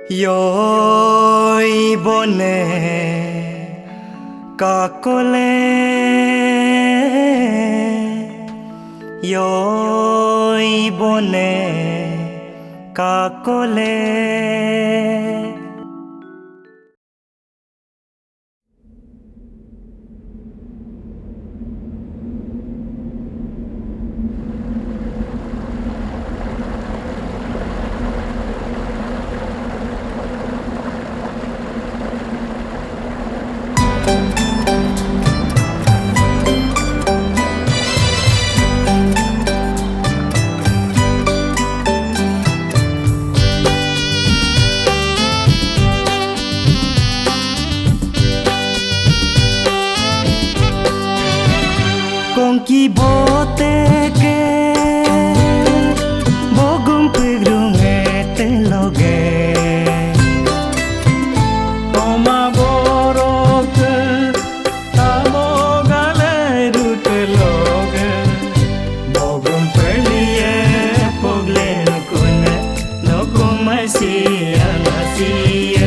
Yoi bone kakole Yoi bone kakole Con chi bote che bogum pigrungete loge Oma borok amo gale rute loge bogum perlie poglen kune no kumasia masia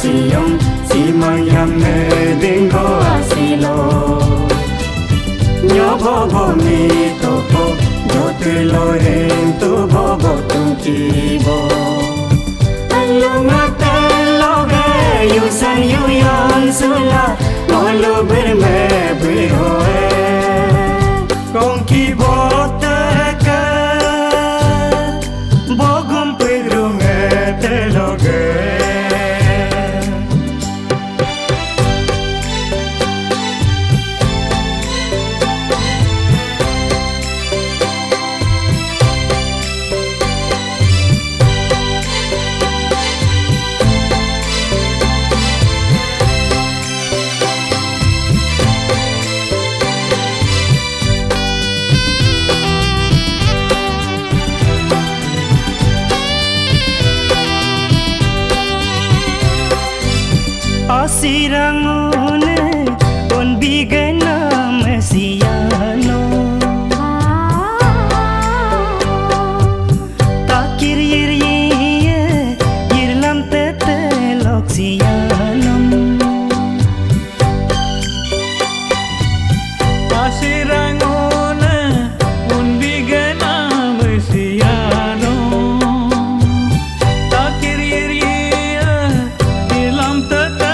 Siong si mayam ne dingo asilo Nyo bobo mi topo yo te lo tu bobo tu kibo Alunga te lo ge yu san yu yon sula Molo bir me biho Con kibo te ke bogum pedrunge te lo ge Asirangune on bigana mesiano Takir yirye yirlam tete loksianum Asirangone un bigana mesiano Takir yirye ilam tete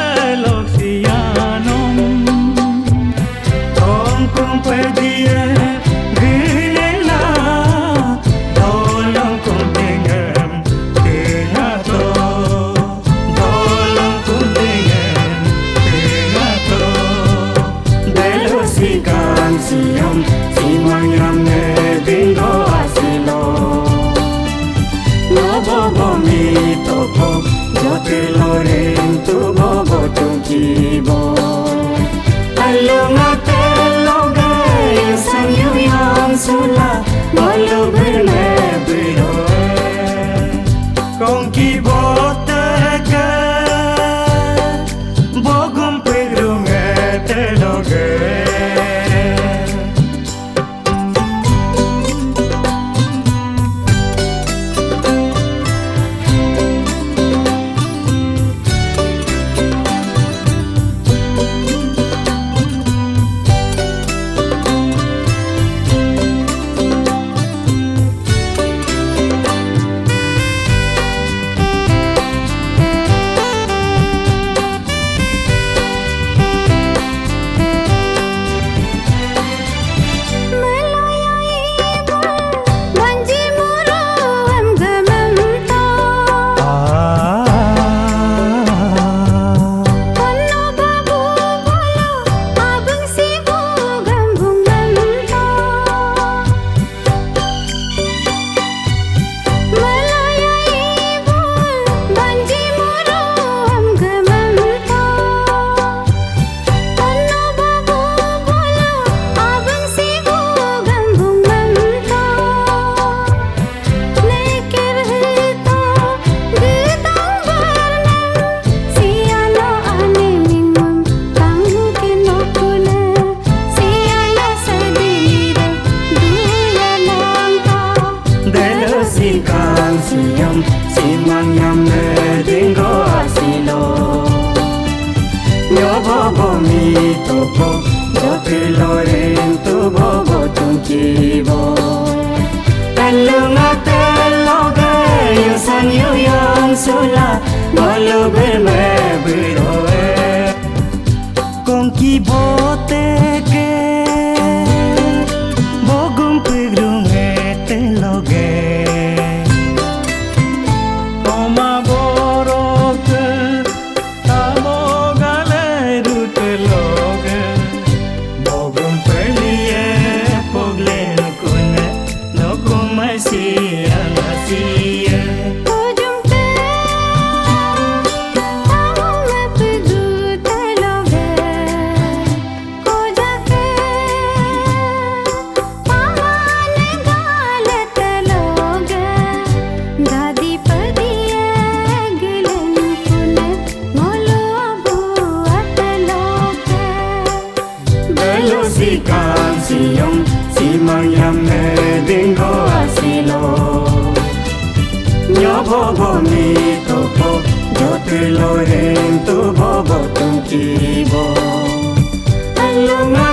Nhớ bố bố mi tô bố Gió từ lô rên tô bố bố tung chi bố Tên lưu ngạc tên lô ghê Yêu san yêu yong su la Mô lưu bê mê bê rô ê Con ki bố tê kê Bố gum bê rung ê tên lô ghê Oma borok amo gale rutelog Bogum perliye pogle nukune Nukumay siya masiya Si kan si yong si mayam ne dingo asilo Nhớ bố bố mi tô bố Gió từ lô rên tô bố bố tung chi bố Anh lưu ngạc